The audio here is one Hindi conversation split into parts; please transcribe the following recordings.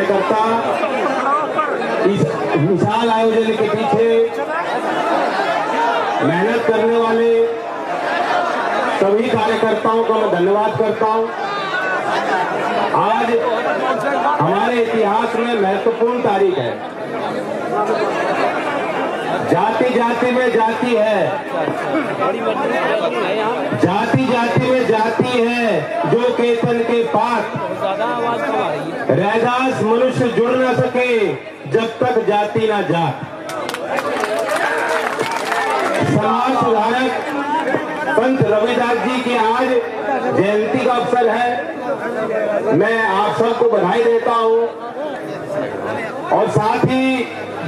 कार्यकर्ता, इस विशाल आयोजन के पीछे मेहनत करने वाले सभी कार्यकर्ताओं का मैं धन्यवाद करता हूं। आज हमारे इतिहास में महत्वपूर्ण तारीख है। जाति जाति में जाति है, जाति जाति में जाति है, जो केतन के पात रैदास मनुष्य जुड़ न सके जब तक जाति ना जात। समाज सुधारक संत रविदास जी की आज जयंती का अवसर है। मैं आप सबको बधाई देता हूं और साथ ही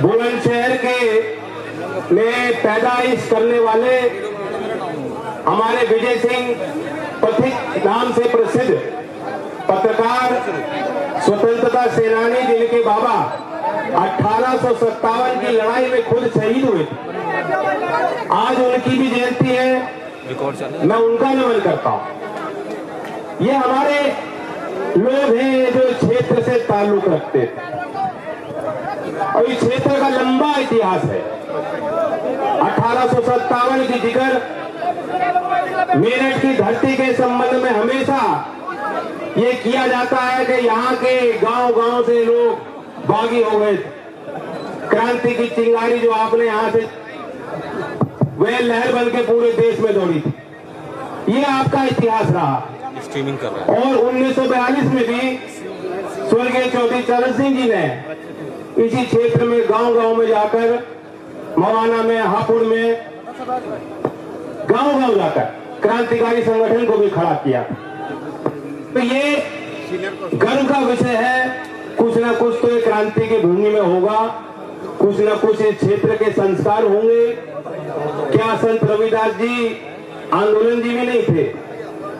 बुलंदशहर के में पैदाइश करने वाले हमारे विजय सिंह पथिक नाम से प्रसिद्ध पत्रकार, स्वतंत्रता सेनानी, जिनके बाबा 1857 की लड़ाई में खुद शहीद हुए, आज उनकी भी जयंती है। मैं उनका नमन करता हूं। ये हमारे लोग हैं जो क्षेत्र से ताल्लुक रखते थे और इस क्षेत्र का लंबा इतिहास है। 1857 की जिक्र मेरठ की धरती के संबंध में हमेशा ये किया जाता है कि यहाँ के गांव-गांव से लोग बागी हो गए। क्रांति की चिंगारी जो आपने यहाँ से वह लहर बन के पूरे देश में दौड़ी थी। ये आपका इतिहास रहा। स्ट्रीमिंग कर रहा है। और 1942 में भी स्वर्गीय चौधरी चरण सिंह जी ने इसी क्षेत्र में गांव-गांव में जाकर, मवाना में, हापुड़ में, गांव-गांव जाकर क्रांतिकारी संगठन को भी खड़ा किया। तो ये गर्व का विषय है। कुछ ना कुछ तो एक क्रांति की भूमि में होगा, कुछ ना कुछ इस क्षेत्र के संस्कार होंगे। क्या संत रविदास जी आंदोलनजीवी नहीं थे?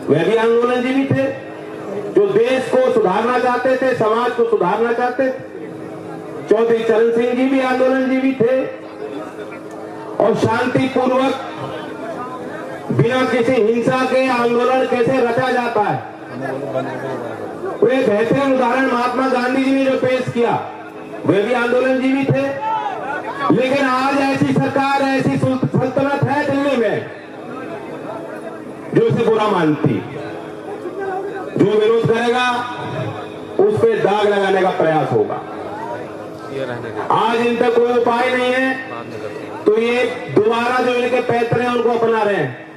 वह भी आंदोलनजीवी थे, जो देश को सुधारना चाहते थे, समाज को सुधारना चाहते थे। चौधरी चरण सिंह जी भी आंदोलनजीवी थे और शांति पूर्वक बिना किसी हिंसा के आंदोलन कैसे रचा जाता है, वे बेहतरीन उदाहरण महात्मा गांधी जी ने जो पेश किया, वे भी आंदोलनजीवी थे। लेकिन आज ऐसी सरकार, ऐसी सल्तनत है दिल्ली में जो इसे बुरा मानती, जो विरोध करेगा उस पे दाग लगाने का प्रयास होगा। आज इन तक कोई उपाय नहीं है, तो ये दोबारा जो इनके पैतरे हैं उनको अपना रहे हैं।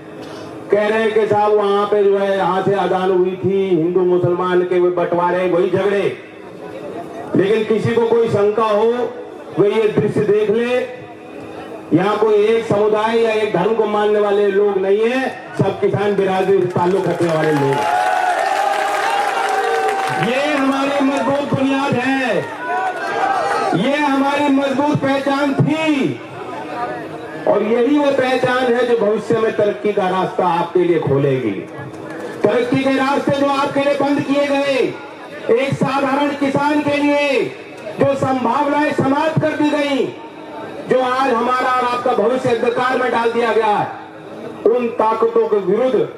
कह रहे हैं कि साहब वहां पे जो है यहाँ से अजान हुई थी, हिंदू मुसलमान के वे बंटवारे, वही झगड़े। लेकिन किसी को कोई शंका हो, वे ये दृश्य देख ले। यहाँ कोई एक समुदाय या एक धर्म को मानने वाले लोग नहीं है, सब किसान बिरादरी से ताल्लुक रखने वाले लोग। ये हमारी मजबूत बुनियाद है, ये हमारी मजबूत पहचान थी और यही वो पहचान है जो भविष्य में तरक्की का रास्ता आपके लिए खोलेगी। तरक्की के रास्ते जो आपके लिए बंद किए गए, एक साधारण किसान के लिए जो संभावनाएं समाप्त कर दी गई, जो आज हमारा और आपका भविष्य अंधकार में डाल दिया गया है, उन ताकतों के विरुद्ध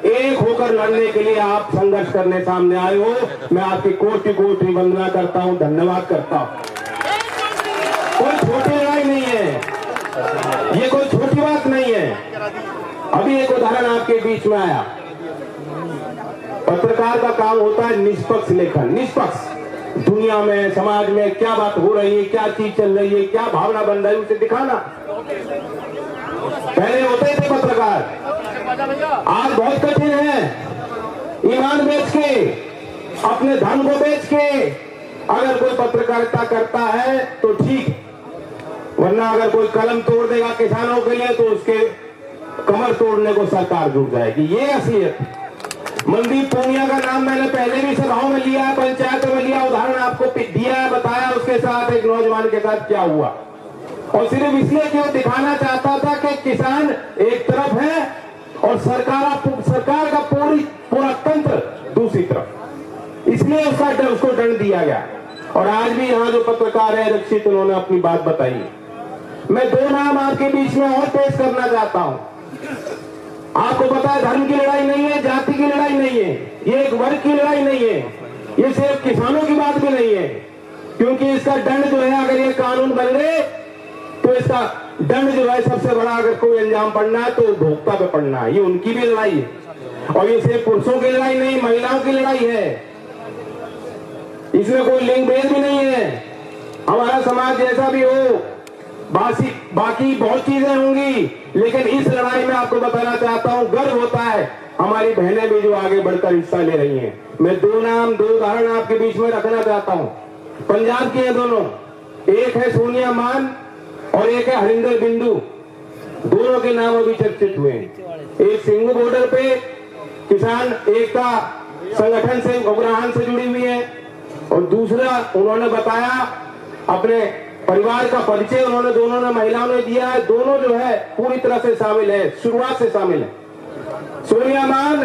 एक होकर लड़ने के लिए आप संघर्ष करने सामने आए हो। मैं आपकी कोटि कोटि वंदना करता हूं, धन्यवाद करता हूं। कोई छोटी लड़ाई नहीं है, ये कोई छोटी बात नहीं है। अभी एक उदाहरण आपके बीच में आया। पत्रकार का काम होता है निष्पक्ष लेखन, निष्पक्ष दुनिया में, समाज में क्या बात हो रही है, क्या चीज चल रही है, क्या भावना बन रही है, उसे दिखाना। पहले होते थे पत्रकार, आज बहुत कठिन है। ईमान बेच के, अपने धन को बेच के अगर कोई पत्रकारिता करता है तो ठीक, वरना अगर कोई कलम तोड़ देगा किसानों के लिए तो उसके कमर तोड़ने को सरकार जुट जाएगी। ये असलियत। मनदीप पूनिया का नाम मैंने पहले भी सभाओं में लिया, पंचायतों में लिया, उदाहरण आपको दिया है, बताया उसके साथ एक नौजवान के साथ क्या हुआ। और सिर्फ इसलिए कि वो दिखाना चाहता था कि किसान एक तरफ है और सरकार का पूरा तंत्र दूसरी तरफ, इसलिए उसको दंड दिया गया। और आज भी यहाँ जो पत्रकार है रक्षित, उन्होंने अपनी बात बताई। मैं दो नाम आपके बीच में और पेश करना चाहता हूं। आपको पता है धर्म की लड़ाई नहीं है, जाति की लड़ाई नहीं है, ये एक वर्ग की लड़ाई नहीं है, ये सिर्फ किसानों की बात भी नहीं है, क्योंकि इसका दंड जो है, अगर ये कानून बन गए तो इसका दंड जो है सबसे बड़ा, अगर कोई अंजाम पड़ना है तो उपभोक्ता पे पड़ना है। ये उनकी भी लड़ाई है, और ये सिर्फ पुरुषों की लड़ाई नहीं, महिलाओं की लड़ाई है। इसमें कोई लिंग भेद भी नहीं है। हमारा समाज जैसा भी हो, बाकी बहुत चीजें होंगी, लेकिन इस लड़ाई में आपको बताना चाहता हूं, गर्व होता है हमारी बहनें भी जो आगे बढ़कर हिस्सा ले रही हैं। मैं दो उदाहरण आपके बीच में रखना चाहता हूं। पंजाब की है दोनों, एक है सोनिया मान और एक है हरिंदर बिंदु। दोनों के नाम अभी चर्चित हुए हैं। एक सिंघू बॉर्डर पे किसान एकता संगठन से, उग्रहान से जुड़ी हुई है, और दूसरा उन्होंने बताया अपने परिवार का परिचय उन्होंने, दोनों ने, महिलाओं ने दिया है। दोनों जो है पूरी तरह से शामिल है, शुरुआत से शामिल है। सोनिया मान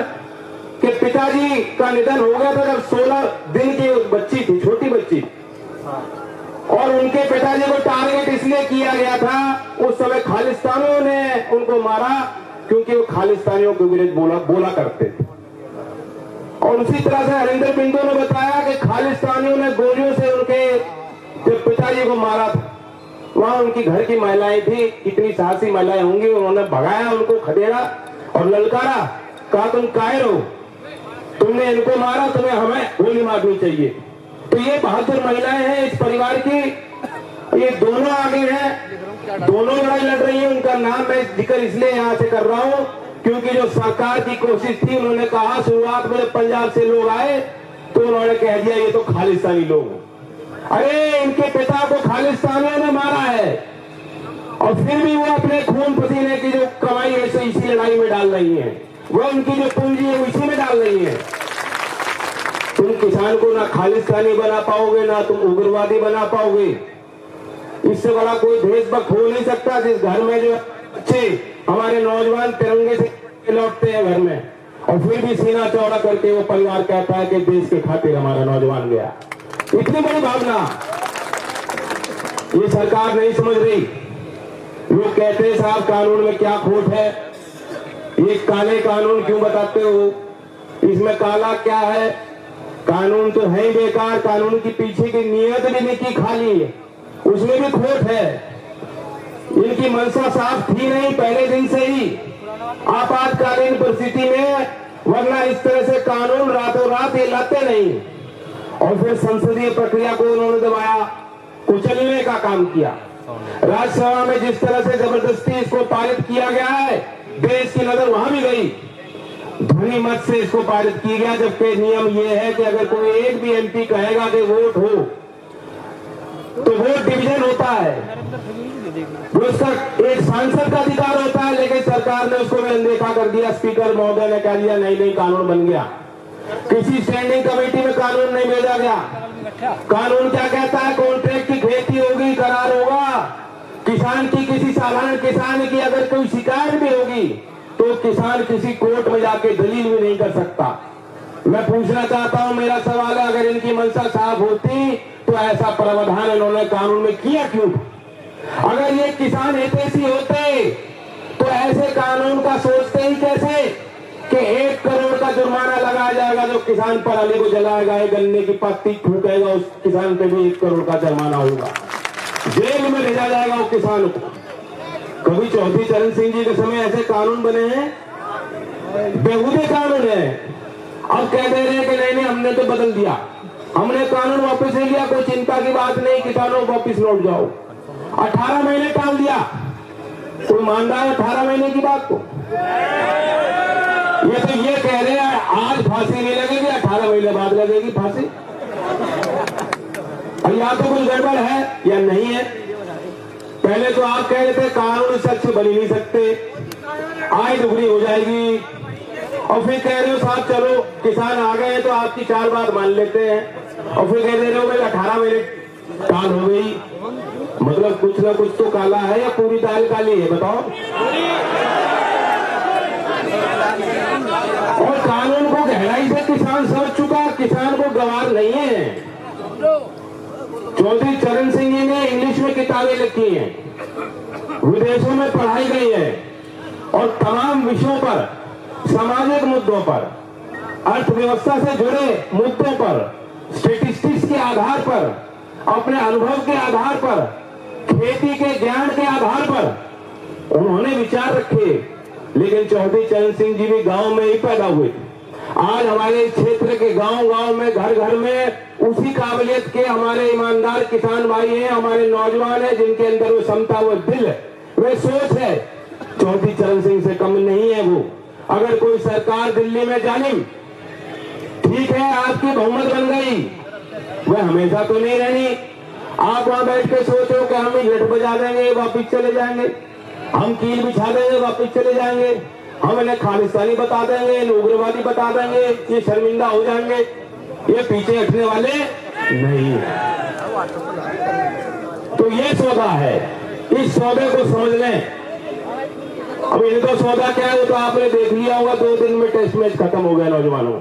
के पिताजी का निधन हो गया था जब 16 दिन की बच्ची थी, छोटी बच्ची, और उनके पिताजी को टारगेट इसलिए किया गया था, उस समय खालिस्तानियों ने उनको मारा क्योंकि वो खालिस्तानियों के विरुद्ध बोला करते थे। और उसी तरह से हरिंदर बिंदु ने बताया कि खालिस्तानियों ने गोलियों से उनके जब पिताजी को मारा था, वहां उनकी घर की महिलाएं थी, कितनी साहसी महिलाएं होंगी, उन्होंने भगाया, उनको खदेड़ा और ललकारा, कहा तुम कायर हो, तुमने इनको मारा, तुम्हें हमें गोली मारनी चाहिए। तो ये बहादुर महिलाएं हैं इस परिवार की, ये दोनों आगे हैं, दोनों लड़ाई लड़ रही है। उनका नाम मैं जिक्र इसलिए यहाँ से कर रहा हूँ क्योंकि जो सरकार की कोशिश थी, उन्होंने कहा शुरुआत में पंजाब से लोग आए तो उन्होंने कह दिया ये तो खालिस्तानी लोग। अरे इनके पिता को खालिस्तानियों ने मारा है, और फिर भी वो अपने खून पसीने की जो कमाई है इसी लड़ाई में डाल रही है, वो उनकी जो पूंजी है इसी में डाल रही है। तुम किसान को ना खालिस्तानी बना पाओगे, ना तुम उग्रवादी बना पाओगे। इससे बड़ा कोई देशभक्त हो नहीं सकता जिस घर में जो बच्चे हमारे नौजवान तिरंगे से लौटते हैं घर में, और फिर भी सीना चौड़ा करके वो परिवार कहता है कि देश के खातिर हमारा नौजवान गया। इतनी बड़ी भावना ये सरकार नहीं समझ रही। लोग कहते हैं साहब कानून में क्या खोट है, ये काले कानून क्यों बताते हो, इसमें काला क्या है, कानून तो है ही बेकार, कानून की पीछे की नीयत भी निकी खाली है, उसमें भी खोट है। इनकी मंशा साफ थी नहीं पहले दिन से ही, आपातकालीन परिस्थिति में, वरना इस तरह से कानून रातों रात ये लाते नहीं। और फिर संसदीय प्रक्रिया को उन्होंने दबाया, कुचलने का काम किया। राज्यसभा में जिस तरह से जबरदस्ती इसको पारित किया गया है, देश की नजर वहां भी गई, ध्वनि मत से इसको पारित किया गया, जबकि नियम यह है कि अगर कोई एक भी एमपी कहेगा कि वोट हो तो वोट डिवीजन होता है, वो उसका एक सांसद का अधिकार होता है, लेकिन सरकार ने उसको अनदेखा कर दिया। स्पीकर महोदय ने कह दिया नहीं कानून बन गया, किसी स्टैंडिंग कमेटी में कानून नहीं भेजा गया। कानून क्या कहता है, कॉन्ट्रैक्ट की खेती होगी, करार होगा, किसान की किसी साधारण किसान की अगर कोई शिकायत भी होगी तो किसान किसी कोर्ट में जाके दलील भी नहीं कर सकता। मैं पूछना चाहता हूं, मेरा सवाल है, अगर इनकी मंशा साफ होती तो ऐसा प्रावधान इन्होंने कानून में किया क्यों? अगर ये किसान हितैषी होते तो ऐसे कानून का सोचते ही कैसे कि 1 करोड़ का जुर्माना लगाया जाएगा जो किसान पराली को जलाएगा, गन्ने की पत्ती फूकेगा, उस किसान पे भी 1 करोड़ का जुर्माना होगा, जेल में भेजा जाएगा वो किसान को। कभी चौधरी चरण सिंह जी के समय ऐसे कानून बने हैं, बेहूदे कानून है। अब कह दे रहे हैं कि नहीं हमने तो बदल दिया, हमने कानून वापस ले लिया, कोई चिंता की बात नहीं, किसानों वापस लौट जाओ। 18 महीने टाल दिया, कोई मान रहा है 18 महीने की बात को? ये तो ये कह रहे हैं आज फांसी नहीं लगेगी, 18 महीने बाद लगेगी फांसी। अब या तो कुछ गड़बड़ है या नहीं है। पहले तो आप कह रहे थे कानून सच बन ही नहीं सकते, आय दुगनी हो जाएगी, और फिर कह रहे हो साहब चलो किसान आ गए तो आपकी 4 बात मान लेते हैं, और फिर कह दे रहे हो भाई 18 महीने काल हो गई। मतलब कुछ ना कुछ तो काला है या पूरी दाल काली है, बताओ। और कानून को गहराई से किसान समझ चुका, किसान को गवार नहीं है। चौधरी चरण सिंह जी ने इंग्लिश में किताबें लिखी हैं, विदेशों में पढ़ाई गई है, और तमाम विषयों पर, सामाजिक मुद्दों पर, अर्थव्यवस्था से जुड़े मुद्दों पर, स्टेटिस्टिक्स के आधार पर अपने अनुभव के आधार पर, खेती के ज्ञान के आधार पर उन्होंने विचार रखे। लेकिन चौधरी चरण सिंह जी भी गांव में ही पैदा हुए थे। आज हमारे क्षेत्र के गांव-गांव में, घर घर में उसी काबिलियत के हमारे ईमानदार किसान भाई हैं, हमारे नौजवान हैं, जिनके अंदर वो क्षमता, वो दिल, वो सोच है। चौधरी चरण सिंह से कम नहीं है वो। अगर कोई सरकार दिल्ली में जालिम, ठीक है आपकी बहुमत बन गई, वह हमेशा तो नहीं रहनी। आप वहां बैठ के सोचो कि हम लठ बजा देंगे वापिस चले जाएंगे, हम कील बिछा देंगे वापिस चले जाएंगे, हम इन्हें खालिस्तानी बता देंगे, इन्हें उग्रवादी बता देंगे, ये शर्मिंदा हो जाएंगे। ये पीछे हटने वाले नहीं है। तो ये सौदा है, इस सौदे को समझ लें। अब इनका सौदा क्या है वो तो आपने देख लिया होगा, 2 दिन में टेस्ट मैच खत्म हो गया नौजवानों।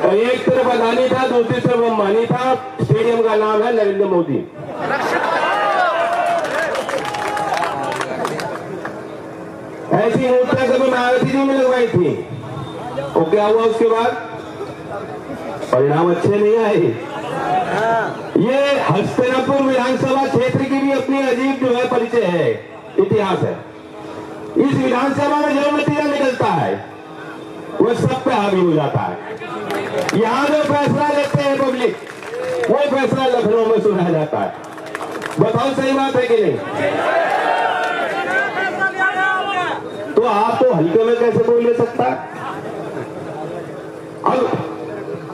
एक तरफ अदानी था, दूसरी तरफ अंबानी था। स्टेडियम का नाम है नरेंद्र मोदी। ऐसी मूर्तियां कभी महारथी जी में लगवाई थी, और क्या हुआ उसके बाद? परिणाम अच्छे नहीं आए। ये हस्तिनापुर विधानसभा क्षेत्र की भी अपनी अजीब जो है परिचय है, इतिहास है। इस विधानसभा में जो नतीजा निकलता है वो सब पे हावी हो जाता है। यहाँ जो फैसला लेते हैं पब्लिक, वो फैसला लखनऊ में सुनाया जाता है। बताओ सही बात है कि नहीं? तो आप तो हल्के में कैसे कोई ले सकता है? अब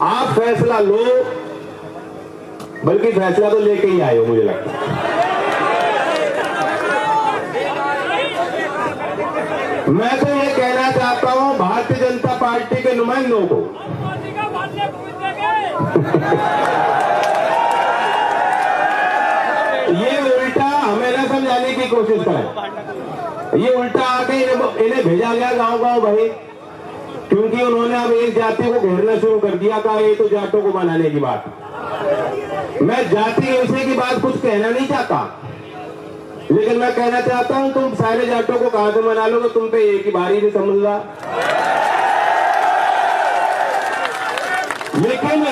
आप फैसला लो, बल्कि फैसला तो लेके ही आए हो मुझे लगता है। मैं तो ये कहना चाहता हूं भारतीय जनता पार्टी के नुमाइंदों को, ये उल्टा हमें ना समझाने की कोशिश करें। ये उल्टा आके इन्हें भेजा गया गांव-गांव भाई, क्योंकि उन्होंने अब एक जाति को घेरना शुरू कर दिया था। ये तो जाटों को बनाने की बात। मैं जाति के विषय की बात कुछ कहना नहीं चाहता, लेकिन मैं कहना चाहता हूं तुम सारे जाटों को कहां से मना लोगे? तुम पे एक ही बारी से समझ रहा। लेकिन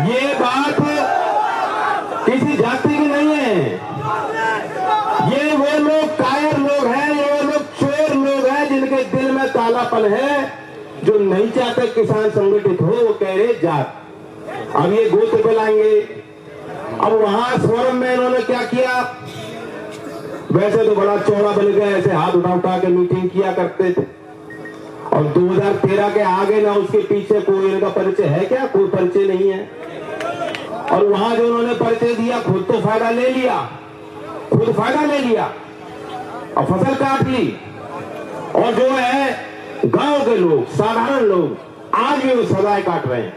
ये बात किसी जाति की नहीं है। ये वो लोग कायर लोग हैं, ये वो लोग चोर लोग हैं जिनके दिल में कालापन है, जो नहीं चाहते किसान संगठित हो। वो कह रहे जात, अब ये गोत्र पे लाएंगे। अब वहां स्वरम में इन्होंने क्या किया? वैसे तो बड़ा चौड़ा बन गया, ऐसे हाथ उठा उठा के मीटिंग किया करते थे। और 2013 के आगे ना उसके पीछे कोई इनका परिचय है क्या? कोई परिचय नहीं है। और वहां जो उन्होंने परिचय दिया, खुद तो फायदा ले लिया, खुद फायदा ले लिया और फसल काट ली। और जो है गांव के लोग, साधारण लोग, आज भी वो सजाएं काट रहे हैं,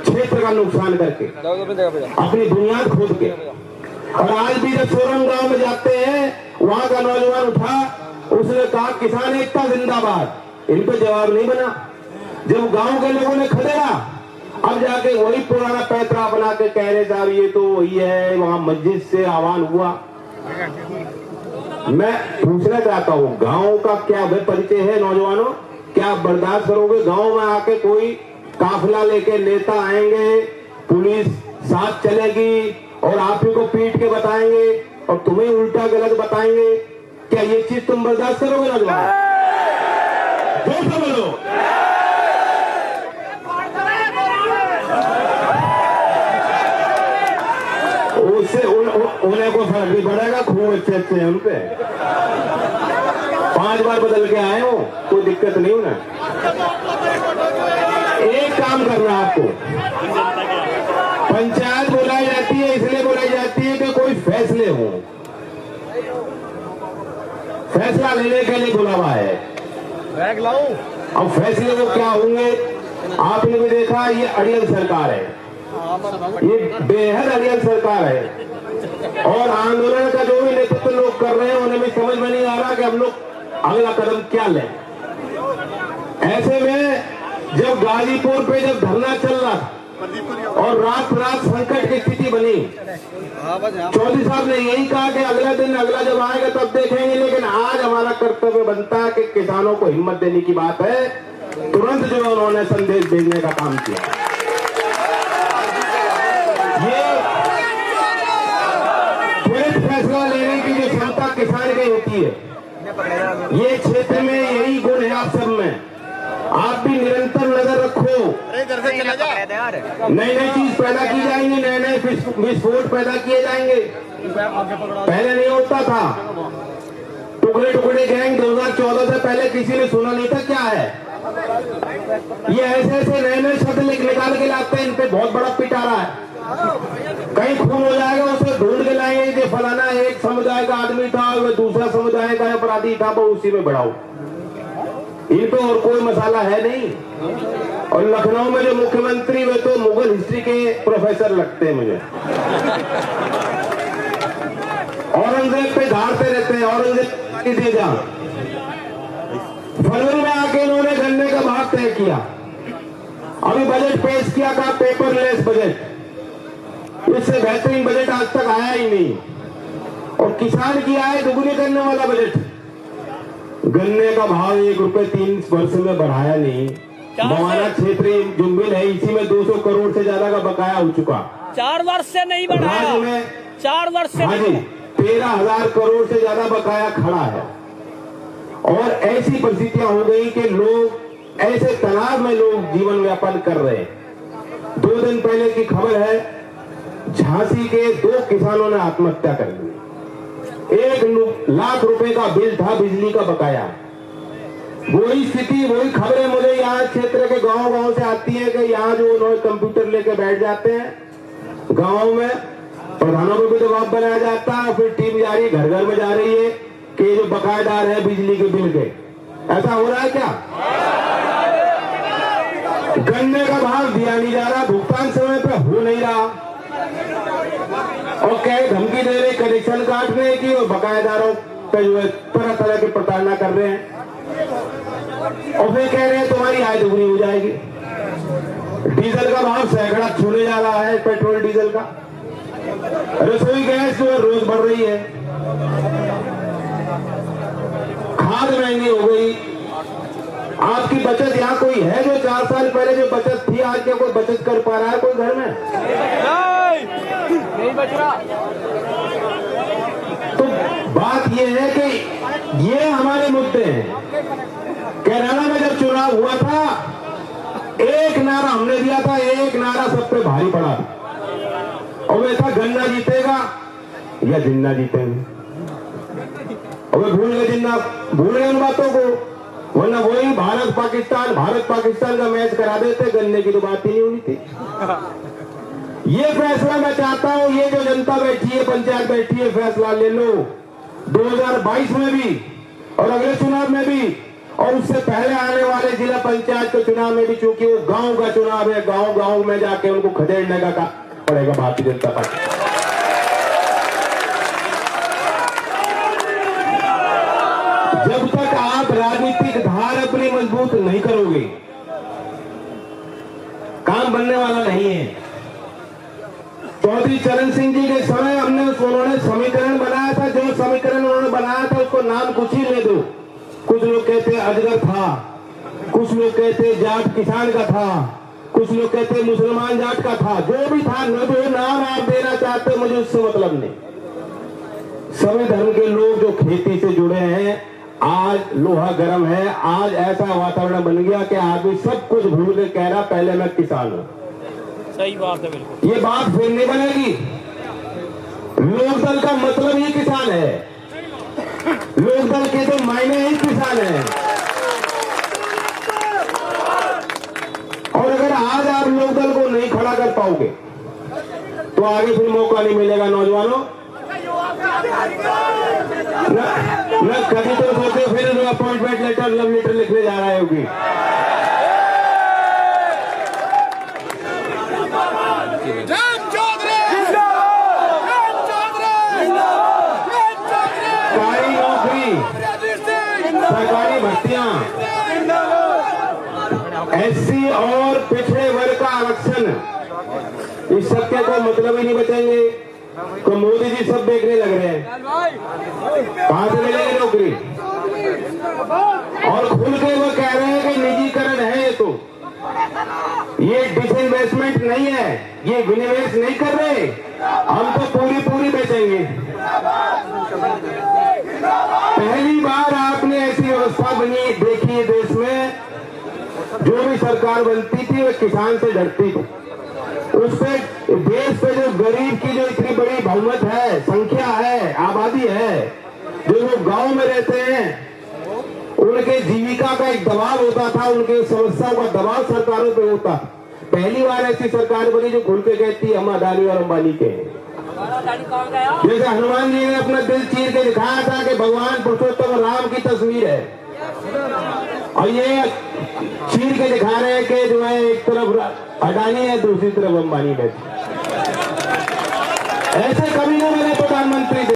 क्षेत्र का नुकसान करके, अपनी बुनियाद खोद के। और आज भी जब सोरम गांव में जाते हैं, वहां का नौजवान उठा, उसने कहा किसान एकता जिंदाबाद। इन पे जवाब नहीं बना। जब गांव के लोगों ने खदेड़ा, अब जाके वही पुराना पैतरा बना के कह रहे साहब ये तो वही है, वहां मस्जिद से आह्वान हुआ। मैं पूछना चाहता हूँ, गांव का क्या परिचय है नौजवानों? क्या आप बर्दाश्त करोगे? गांव में आके कोई काफिला लेके नेता आएंगे, पुलिस साथ चलेगी और आप ही को पीट के बताएंगे और तुम्हें उल्टा गलत बताएंगे, क्या ये चीज तुम बर्दाश्त करोगे नौजवान? जोर से बोलो। उससे उन्हें को फर्क नहीं पड़ेगा, खूब अच्छे अच्छे हैं उनपे। 5 बार बदल के आए हो, कोई दिक्कत नहीं उन्हें। एक काम करना आपको, पंचायत बुलाई जाती है, इसलिए बुलाई जाती है कि कोई फैसले हो, फैसला लेने के लिए बुलावा है। अब फैसले वो क्या होंगे? आपने भी देखा, ये अड़ियल सरकार है, ये बेहद अड़ियल सरकार है। और आंदोलन का जो भी नेतृत्व लोग कर रहे हैं, उन्हें भी समझ में नहीं आ रहा कि हम लोग अगला कदम क्या लें। ऐसे में जब गाजीपुर पे जब धरना चल रहा और रात रात संकट की स्थिति बनी, चौधरी साहब ने यही कहा कि अगला दिन अगला जब आएगा तब देखेंगे। लेकिन आज हमारा कर्तव्य बनता है कि किसानों को हिम्मत देने की बात है। तुरंत जो उन्होंने संदेश भेजने का काम किया। ये क्षेत्र में यही गुण है आप सब में। आप भी निरंतर नजर रखो, नई नई चीज पैदा की जाएंगी, नए नए विस्फोट पैदा किए जाएंगे। पहले नहीं होता था। टुकड़े टुकड़े गैंग 2014 से पहले किसी ने सुना नहीं था क्या है। ये ऐसे ऐसे नए नए शब्द निकाल के लाते हैं, इन पे बहुत बड़ा पिटारा है। कहीं खून हो जाएगा उसे ढूंढ के लाएंगे कि फलाना एक समुदाय का आदमी था और दूसरा समुदाय का अपराधी था, वो उसी में बढ़ाओ। इन पे और कोई मसाला है नहीं। और लखनऊ में जो मुख्यमंत्री वे तो मुगल हिस्ट्री के प्रोफेसर लगते हैं मुझे। औरंगजेब पे धारते रहते हैं, औरंगजेब दे जा। फरवरी में आके इन्होंने गन्ने का भाव तय किया। अभी बजट पेश किया था, पेपरलेस बजट। इससे बेहतरीन बजट आज तक आया ही नहीं। और किसान की आय दुगनी करने वाला बजट। गन्ने का भाव 1 रुपए 3 वर्ष में बढ़ाया नहीं। मवाना क्षेत्रीय जुम्बिल है, इसी में 200 करोड़ से ज्यादा का बकाया हो चुका। 4 वर्ष से नहीं बढ़ाया में 4 वर्ष से। हाँ जी, 13,000 करोड़ से ज्यादा बकाया खड़ा है। और ऐसी परिस्थितियां हो गई कि लोग ऐसे तनाव में लोग जीवन यापन कर रहे हैं। 2 दिन पहले की खबर है, झांसी के 2 किसानों ने आत्महत्या कर ली। 1 लाख रुपए का बिल था बिजली का बकाया। वही स्थिति, वही खबरें मुझे यहाँ क्षेत्र के गांव से आती है कि यहाँ जो उन्होंने कंप्यूटर लेके बैठ जाते हैं गांव में, प्रधानों को भी दबाव बनाया जाता है। फिर टीम जा रही है, घर घर में जा रही है कि जो बकायेदार है बिजली के बिल के। ऐसा हो रहा है क्या? गन्ने का भाव दिया नहीं जा रहा, भुगतान समय पे हो नहीं रहा, और कहे धमकी दे रहे कनेक्शन काटने की, और बकायेदारों पे जो है तरह तरह की प्रताड़ना कर रहे हैं। और फिर कह रहे हैं तुम्हारी आय दुगनी हो जाएगी। डीजल का भाव सैकड़ा छूने जा रहा है, पेट्रोल डीजल का। रसोई गैस जो है रोज बढ़ रही है। खाद महंगी हो गई। आपकी बचत यहाँ कोई है जो 4 साल पहले जो बचत थी, आज क्या कोई बचत कर पा रहा है कोई घर में? नहीं बच रहा। तो बात यह है कि ये हमारे मुद्दे हैं। केरला में जब चुनाव हुआ था, एक नारा हमने दिया था, एक नारा सब पे भारी पड़ा, और वे था गन्ना जीतेगा या जिन्ना जीतेंगे। और वे भूल गए जिन्ना, भूल गए उन बातों को। वरना वही भारत पाकिस्तान का मैच करा देते, गन्ने की तो बात ही नहीं होनी थी। ये फैसला मैं चाहता हूं, ये जो जनता बैठी है, पंचायत बैठी है, फैसला ले लो 2022 में भी और अगले चुनाव में भी, और उससे पहले आने वाले जिला पंचायत के चुनाव में भी, चूंकि वो गांव का चुनाव है। गांव गांव में जाके उनको खदेड़ने का पड़ेगा भारतीय जनता पार्टी। जब तक आप राजनीतिक धार अपनी मजबूत नहीं करोगे, काम बनने वाला नहीं है। चौधरी चरण सिंह जी के समय उन्होंने समीकरण बनाया था। जो समीकरण उन्होंने बनाया था उसको नाम कुछ ही ले दो। कुछ लोग कहते अजगर था, कुछ लोग कहते जाट किसान का था, कुछ लोग कहते मुसलमान जाट का था। जो भी था, न जो नाम आप देना चाहते, मुझे उससे मतलब नहीं। सभी धर्म के लोग जो खेती से जुड़े हैं, आज लोहा गर्म है। आज ऐसा वातावरण बन गया कि आदमी सब कुछ भूल के कह रहा पहले मैं किसान हूं। सही बात है, बिल्कुल। ये बात फिर नहीं बनेगी। लोकदल का मतलब ही किसान है। लोकदल के तो मायने ही किसान है। और अगर आज आप लोकदल को नहीं खड़ा कर पाओगे तो आगे फिर मौका नहीं मिलेगा नौजवानों। न कभी तो सोचे फिर अपॉइंटमेंट लेटर, लव लेटर लिखने जा रहे होगी। सरकारी नौकरी, सरकारी भर्तियां, एससी और पिछड़े वर्ग का आरक्षण, इस सब के कोई मतलब ही नहीं बचेंगे। तो मोदी जी सब देखने लग रहे हैं कहां से मिलेगी नौकरी। और खुल के वो कह रहे हैं कि निजीकरण है। ये डिसइन्वेस्टमेंट नहीं है, ये विनिवेश नहीं कर रहे। हम तो पूरी बेचेंगे। पहली बार आपने ऐसी व्यवस्था बनी देखी है देश में, जो भी सरकार बनती थी वो किसान से डरती थी। उस पे देश पे जो गरीब की जो इतनी बड़ी बहुमत है, संख्या है, आबादी है, जो लोग गांव में रहते हैं, उनके जीविका का एक दबाव होता था, उनके समस्याओं का दबाव सरकारों पे होता। पहली बार ऐसी सरकार बनी जो खुल के कहती हम अडानी और अंबानी के हैं। जैसे हनुमान जी ने अपना दिल चीर के दिखाया था कि भगवान पुरुषोत्तम राम की तस्वीर है, और ये चीर के दिखा रहे हैं कि जो है एक तरफ अडानी है, दूसरी तरफ अंबानी है। ऐसे कभी नहीं